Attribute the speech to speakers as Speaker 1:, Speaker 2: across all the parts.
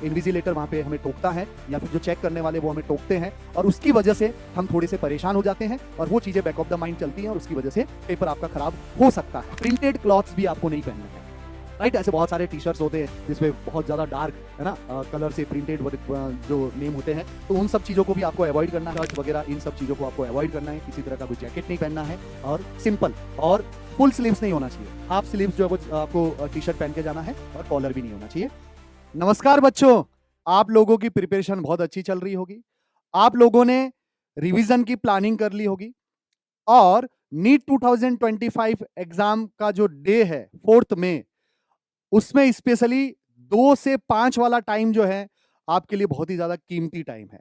Speaker 1: Invigilator वहाँ पे हमें टोकता है या फिर जो चेक करने वाले वो हमें टोकते हैं और उसकी वजह से हम थोड़े से परेशान हो जाते हैं और वो चीज़ें बैक ऑफ द माइंड चलती हैं और उसकी वजह से पेपर आपका खराब हो सकता है। प्रिंटेड क्लॉथ्स भी आपको नहीं पहनने हैं, राइट। ऐसे बहुत सारे टी शर्ट्स होते हैं जिसमें बहुत ज़्यादा डार्क है ना कलर से प्रिंटेड जो नेम होते हैं, तो उन सब चीज़ों को भी आपको अवॉइड करना है। शर्ट वगैरह इन सब चीज़ों को आपको अवॉइड करना है। किसी तरह का कोई जैकेट नहीं पहनना है और सिंपल और फुल स्लीव्स नहीं होना चाहिए। हाफ स्लीव्स जो है वो आपको टी शर्ट पहन के जाना है और कॉलर भी नहीं होना चाहिए। नमस्कार बच्चों, आप लोगों की प्रिपरेशन बहुत अच्छी चल रही होगी। आप लोगों ने रिवीजन की प्लानिंग कर ली होगी और नीट 2025 एग्जाम का जो डे है 4 मई, उसमें स्पेशली 2 से 5 वाला टाइम जो है आपके लिए बहुत ही ज्यादा कीमती टाइम है।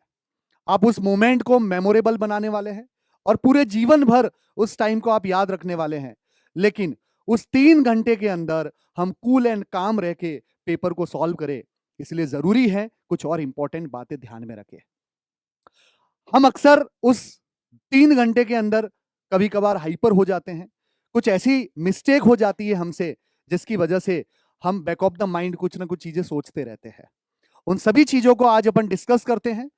Speaker 1: आप उस मोमेंट को मेमोरेबल बनाने वाले हैं और पूरे जीवन भर उस टाइम को आप याद रखने वाले हैं। लेकिन उस 3 घंटे के अंदर हम कूल एंड काम रह के पेपर को सॉल्व करें, इसलिए जरूरी है कुछ और इंपॉर्टेंट बातें ध्यान में रखें। हम अक्सर उस 3 घंटे के अंदर कभी कभार हाइपर हो जाते हैं, कुछ ऐसी मिस्टेक हो जाती है हमसे जिसकी वजह से हम बैक ऑफ द माइंड कुछ ना कुछ चीजें सोचते रहते हैं। उन सभी चीजों को आज अपन डिस्कस करते हैं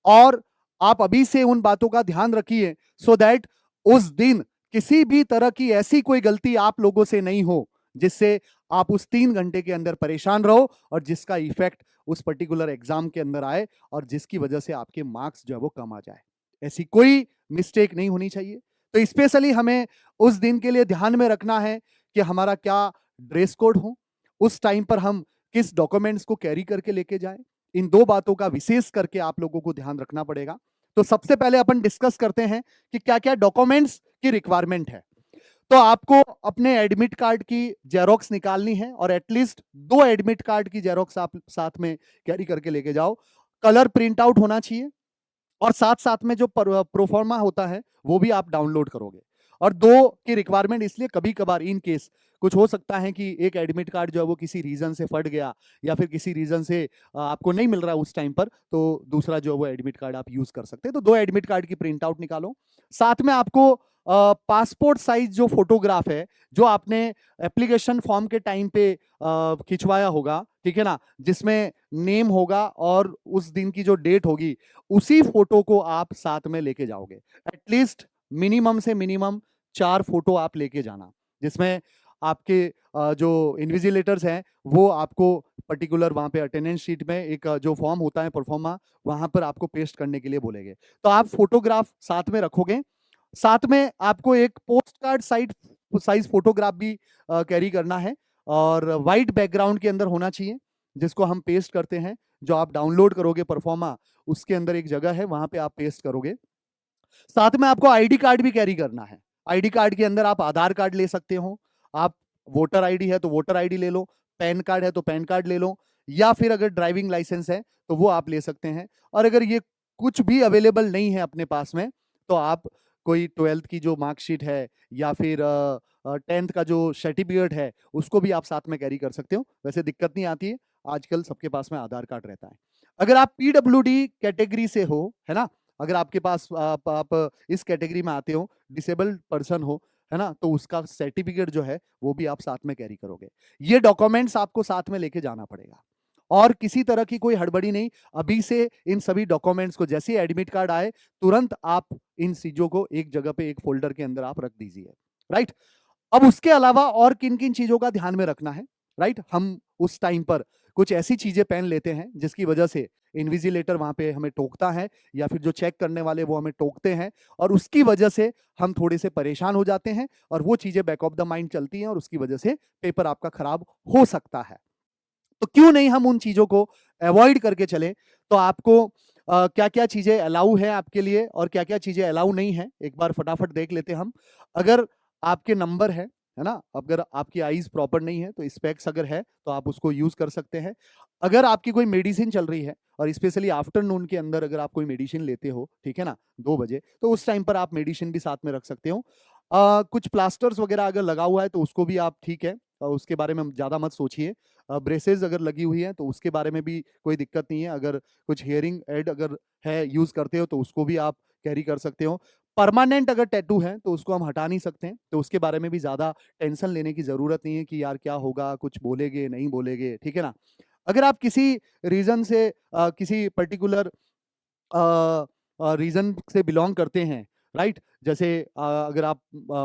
Speaker 1: और आप अभी से उन बातों का ध्यान रखिए सो दैट उस दिन किसी भी तरह की ऐसी कोई गलती आप लोगों से नहीं हो जिससे आप उस 3 घंटे के अंदर परेशान रहो और जिसका इफेक्ट उस पर्टिकुलर एग्जाम के अंदर आए और जिसकी वजह से आपके मार्क्स जो है वो कम आ जाए। ऐसी कोई मिस्टेक नहीं होनी चाहिए। तो स्पेशली हमें उस दिन के लिए ध्यान में रखना है कि हमारा क्या ड्रेस कोड हो, उस टाइम पर हम किस डॉक्यूमेंट्स को कैरी करके लेके जाएं। इन 2 बातों का विशेष करके आप लोगों को ध्यान रखना पड़ेगा। तो सबसे पहले अपन डिस्कस करते हैं कि क्या क्या डॉक्यूमेंट्स की रिक्वायरमेंट है। तो आपको अपने एडमिट कार्ड की जेरोक्स निकालनी है और एटलीस्ट 2 एडमिट कार्ड की जेरोक्स आप साथ में कैरी करके लेके जाओ। कलर प्रिंट आउट होना चाहिए और साथ साथ में जो प्रोफॉर्मा होता है वो भी आप डाउनलोड करोगे। और 2 की रिक्वायरमेंट इसलिए कभी कभार इन केस कुछ हो सकता है कि एक एडमिट कार्ड जो है वो किसी रीजन से फट गया या फिर किसी रीजन से आपको नहीं मिल रहा है उस टाइम पर, तो दूसरा जो है वो एडमिट कार्ड आप यूज कर सकते हैं। तो 2 एडमिट कार्ड की प्रिंट आउट निकालो। साथ में आपको पासपोर्ट साइज जो फोटोग्राफ है जो आपने एप्लीकेशन फॉर्म के टाइम पे खिंचवाया होगा, ठीक है ना, जिसमें नेम होगा और उस दिन की जो डेट होगी उसी फोटो को आप साथ में लेके जाओगे। एटलीस्ट मिनिमम से मिनिमम 4 फोटो आप लेके जाना, जिसमें आपके जो इन्विजिलेटर्स हैं वो आपको पर्टिकुलर वहां पे अटेंडेंस शीट में एक जो फॉर्म होता है परफॉर्मा, वहां पर आपको पेस्ट करने के लिए बोलेंगे। तो आप फोटोग्राफ साथ में रखोगे। साथ में आपको एक पोस्ट कार्ड साइज फोटोग्राफ भी कैरी करना है और वाइट बैकग्राउंड के अंदर होना चाहिए, जिसको हम पेस्ट करते हैं। जो आप डाउनलोड करोगे परफॉर्मा, उसके अंदर एक जगह है वहां पे आप पेस्ट करोगे। साथ में आपको आईडी कार्ड भी कैरी करना है। आईडी कार्ड के अंदर आप आधार कार्ड ले सकते हो, आप वोटर आईडी है तो वोटर आईडी ले लो, पैन कार्ड है तो पैन कार्ड ले लो, या फिर अगर ड्राइविंग लाइसेंस है तो वो आप ले सकते हैं। और अगर ये कुछ भी अवेलेबल नहीं है अपने पास में तो आप कोई 12th की जो मार्कशीट है या फिर 10th का जो सर्टिफिकेट है उसको भी आप साथ में कैरी कर सकते हो। वैसे दिक्कत नहीं आती है, आजकल सबके पास में आधार कार्ड रहता है। अगर आप पीडब्ल्यूडी कैटेगरी से हो, है ना, अगर आपके पास आप इस कैटेगरी में आते हो, डिसेबल्ड पर्सन हो, है ना, तो उसका सर्टिफिकेट जो है वो भी आप साथ में कैरी करोगे। ये डॉक्यूमेंट्स आपको साथ में लेके जाना पड़ेगा और किसी तरह की कोई हड़बड़ी नहीं। अभी से इन सभी डॉक्यूमेंट्स को जैसे एडमिट कार्ड आए तुरंत आप इन चीजों को एक जगह पे एक फोल्डर के अंदर आप रख दीजिए, राइट। अब उसके अलावा और किन किन चीजों का ध्यान में रखना है, राइट। हम उस टाइम पर कुछ ऐसी चीजें पहन लेते हैं जिसकी वजह से इन्विजिलेटर वहां पे हमें टोकता है या फिर जो चेक करने वाले वो हमें टोकते हैं और उसकी वजह से हम थोड़े से परेशान हो जाते हैं और वो चीजें बैक ऑफ द माइंड चलती हैं और उसकी वजह से पेपर आपका खराब हो सकता है। तो क्यों नहीं हम उन चीजों को अवॉइड करके चलें। तो आपको क्या क्या चीजें अलाउ है आपके लिए और क्या क्या चीजें अलाउ नहीं है, एक बार फटाफट देख लेते हैं हम। अगर आपके नंबर है ना, अगर आपकी आईज प्रॉपर नहीं है तो स्पेक्स अगर है तो आप उसको यूज कर सकते हैं। अगर आपकी कोई मेडिसिन चल रही है और स्पेशली आफ्टरनून के अंदर अगर आप कोई मेडिसिन लेते हो, ठीक है ना, 2 बजे, तो उस टाइम पर आप मेडिसिन भी साथ में रख सकते हो। कुछ प्लास्टर्स वगैरह अगर लगा हुआ है तो उसको भी आप, ठीक है, उसके बारे में ज्यादा मत सोचिए। ब्रेसेस अगर लगी हुई है तो उसके बारे में भी कोई दिक्कत नहीं है। अगर कुछ हियरिंग एड अगर है यूज करते हो तो उसको भी आप कैरी कर सकते हो। परमानेंट अगर टैटू है तो उसको हम हटा नहीं सकते हैं, तो उसके बारे में भी ज्यादा टेंशन लेने की जरूरत नहीं है कि यार क्या होगा, कुछ बोलेगे नहीं बोलेगे, ठीक है ना। अगर आप किसी रीजन से किसी पर्टिकुलर रीजन से बिलोंग करते हैं, राइट, जैसे अगर आप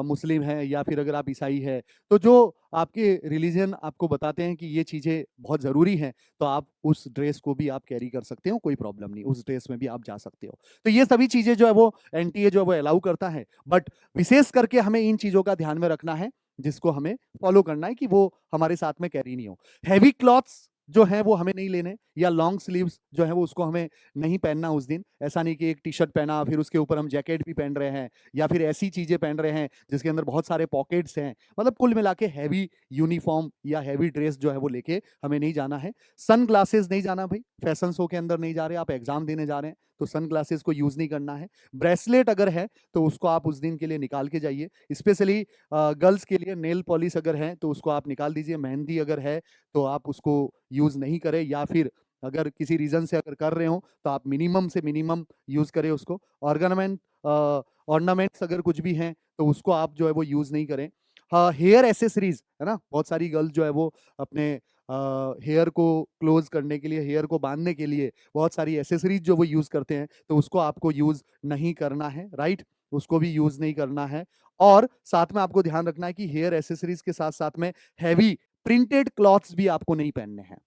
Speaker 1: मुस्लिम हैं या फिर अगर आप ईसाई हैं, तो जो आपके रिलीजन आपको बताते हैं कि ये चीज़ें बहुत ज़रूरी हैं, तो आप उस ड्रेस को भी आप कैरी कर सकते हो, कोई प्रॉब्लम नहीं, उस ड्रेस में भी आप जा सकते हो। तो ये सभी चीज़ें जो है वो एनटीए जो है वो अलाउ करता है, बट विशेष करके हमें इन चीज़ों का ध्यान में रखना है, जिसको हमें फॉलो करना है कि वो हमारे साथ में कैरी नहीं हो। हैवी क्लॉथ्स जो है वो हमें नहीं लेने, या लॉन्ग स्लीव्स जो है वो उसको हमें नहीं पहनना उस दिन। ऐसा नहीं कि एक टी शर्ट पहना फिर उसके ऊपर हम जैकेट भी पहन रहे हैं, या फिर ऐसी चीजें पहन रहे हैं जिसके अंदर बहुत सारे पॉकेट्स हैं। मतलब कुल मिला के हैवी यूनिफॉर्म या हैवी ड्रेस जो है वो लेके हमें नहीं जाना है। सन ग्लासेस नहीं जाना भाई, फैशन शो के अंदर नहीं जा रहे, आप एग्जाम देने जा रहे हैं तो सन ग्लासेस को यूज नहीं करना है। ब्रेसलेट अगर है तो उसको आप उस दिन के लिए निकाल के जाइए। स्पेशली गर्ल्स के लिए नेल पॉलिश अगर है तो उसको आप निकाल दीजिए। मेहंदी अगर है तो आप उसको यूज नहीं करें, या फिर अगर किसी रीजन से अगर कर रहे हो तो आप मिनिमम से मिनिमम यूज करें उसको। ऑर्गेनामेंट ऑर्नामेंट्स अगर कुछ भी हैं तो उसको आप जो है वो यूज नहीं करें। हाँ, हेयर एसेसरीज है ना, बहुत सारी गर्ल्स जो है वो अपने हेयर को क्लोज करने के लिए, हेयर को बांधने के लिए बहुत सारी एसेसरीज जो वो यूज करते हैं, तो उसको आपको यूज नहीं करना है, राइट, उसको भी यूज नहीं करना है। और साथ में आपको ध्यान रखना है कि हेयर एसेसरीज के साथ साथ में हैवी प्रिंटेड क्लॉथ्स भी आपको नहीं पहनने हैं,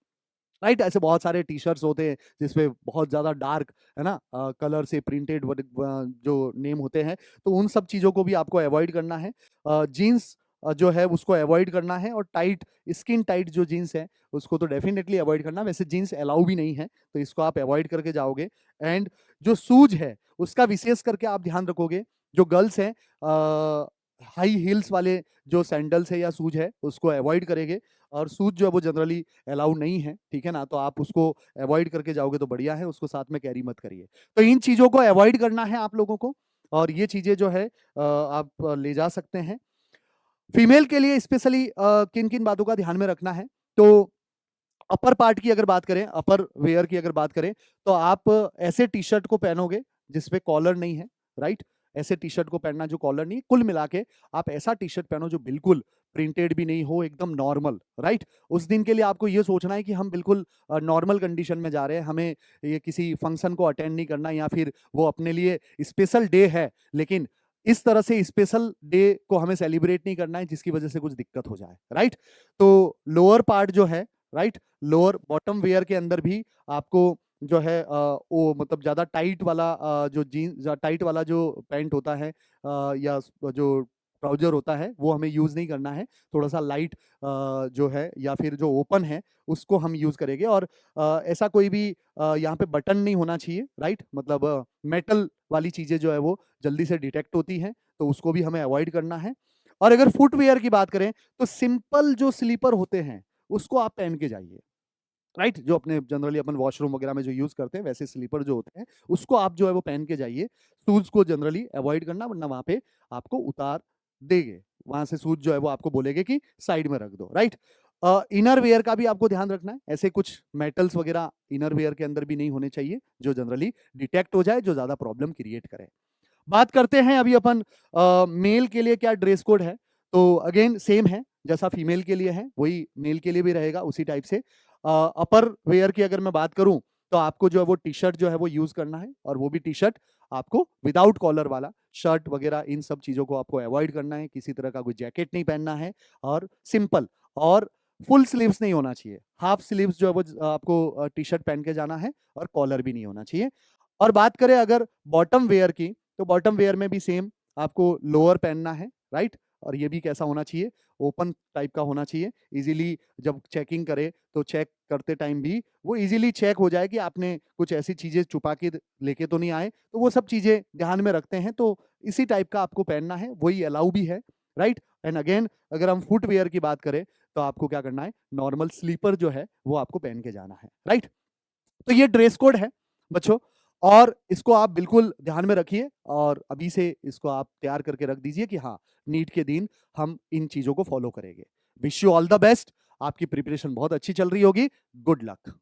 Speaker 1: राइट। ऐसे बहुत सारे टी शर्ट्स होते हैं जिसपे बहुत ज्यादा डार्क है ना कलर से प्रिंटेड जो नेम होते हैं, तो उन सब चीजों को भी आपको अवॉइड करना है। जीन्स जो है उसको अवॉइड करना है, और टाइट स्किन टाइट जो जीन्स है उसको तो डेफिनेटली अवॉइड करना। वैसे जीन्स अलाउ भी नहीं है तो इसको आप अवॉइड करके जाओगे। एंड जो शूज है उसका विशेष करके आप ध्यान रखोगे। जो गर्ल्स हैं हाई हील्स वाले जो सैंडल्स है या शूज है उसको अवॉइड करेंगे, और शूज जो है वो जनरली अलाउ नहीं है, ठीक है ना, तो आप उसको अवॉइड करके जाओगे तो बढ़िया है, उसको साथ में कैरी मत करिए। तो इन चीजों को अवॉइड करना है आप लोगों को, और ये चीजें जो है आप ले जा सकते हैं। फीमेल के लिए स्पेशली किन किन बातों का ध्यान में रखना है, तो अपर पार्ट की अगर बात करें, अपर वेयर की अगर बात करें, तो आप ऐसे टी शर्ट को पहनोगे जिसपे कॉलर नहीं है, राइट। ऐसे टी शर्ट को पहनना जो कॉलर नहीं, कुल मिला के आप ऐसा टी शर्ट पहनो जो बिल्कुल प्रिंटेड भी नहीं हो, एकदम नॉर्मल, राइट। उस दिन के लिए आपको ये सोचना है कि हम बिल्कुल नॉर्मल कंडीशन में जा रहे हैं, हमें ये किसी फंक्शन को अटेंड नहीं करना, या फिर वो अपने लिए स्पेशल डे है लेकिन इस तरह से स्पेशल डे को हमें सेलिब्रेट नहीं करना है जिसकी वजह से कुछ दिक्कत हो जाए, राइट। तो लोअर पार्ट जो है, राइट, लोअर बॉटम वेयर के अंदर भी आपको जो है वो मतलब ज्यादा टाइट वाला जो जीन्स टाइट वाला जो पैंट होता है या जो ट्राउजर होता है वो हमें यूज नहीं करना है। थोड़ा सा लाइट जो है या फिर जो ओपन है उसको हम यूज करेंगे। और ऐसा कोई भी यहाँ पे बटन नहीं होना चाहिए, राइट, मतलब मेटल वाली चीजें जो है वो जल्दी से डिटेक्ट होती हैं, तो उसको भी हमें अवॉइड करना है। और अगर फुटवेयर की बात करें तो सिंपल जो स्लीपर होते हैं उसको आप पहन के जाइए, राइट, जो अपने जनरली अपन वॉशरूम वगैरह में जो यूज करते हैं वैसे स्लीपर जो होते हैं उसको आप जो है वो पहन के जाइए। शूज को जनरली अवॉइड करना, वरना वहां पे आपको उतार देंगे, वहां से शूज जो है वो आपको बोलेंगे कि साइड में रख दो, राइट। इनर वेयर का भी आपको ध्यान रखना है, ऐसे कुछ मेटल्स वगैरह इनर वेयर के अंदर भी नहीं होने चाहिए जो जनरली डिटेक्ट हो जाए, जो ज्यादा प्रॉब्लम क्रिएट करे। बात करते हैं अभी अपन मेल के लिए क्या ड्रेस कोड है। तो अगेन सेम है, जैसा फीमेल के लिए है वही मेल के लिए भी रहेगा उसी टाइप से। अपर वेयर की अगर मैं बात करूं तो आपको जो है वो टी शर्ट जो है वो यूज करना है, और वो भी टी शर्ट आपको विदाउट कॉलर वाला। शर्ट वगैरह इन सब चीजों को आपको अवॉइड करना है, किसी तरह का कोई जैकेट नहीं पहनना है, और सिंपल और फुल स्लीव्स नहीं होना चाहिए। हाफ स्लीव्स जो है वो आपको टी शर्ट पहन के जाना है, और कॉलर भी नहीं होना चाहिए। और बात करें अगर बॉटम वेयर की, तो बॉटम वेयर में भी सेम आपको लोअर पहनना है, राइट। और ये भी कैसा होना चाहिए, ओपन टाइप का होना चाहिए। इजीली जब चेकिंग करे तो चेक करते टाइम भी वो इजीली चेक हो जाए कि आपने कुछ ऐसी चीजें छुपा के लेके तो नहीं आए, तो वो सब चीजें ध्यान में रखते हैं, तो इसी टाइप का आपको पहनना है, वही अलाउ भी है, राइट। एंड अगेन अगर हम फुटवेयर की बात करें तो आपको क्या करना है, नॉर्मल स्लीपर जो है वो आपको पहन के जाना है, राइट। तो ये ड्रेस कोड है बच्चों, और इसको आप बिल्कुल ध्यान में रखिए, और अभी से इसको आप तैयार करके रख दीजिए कि हाँ, नीट के दिन हम इन चीजों को फॉलो करेंगे। Wish you all the best, आपकी प्रिपरेशन बहुत अच्छी चल रही होगी, गुड लक।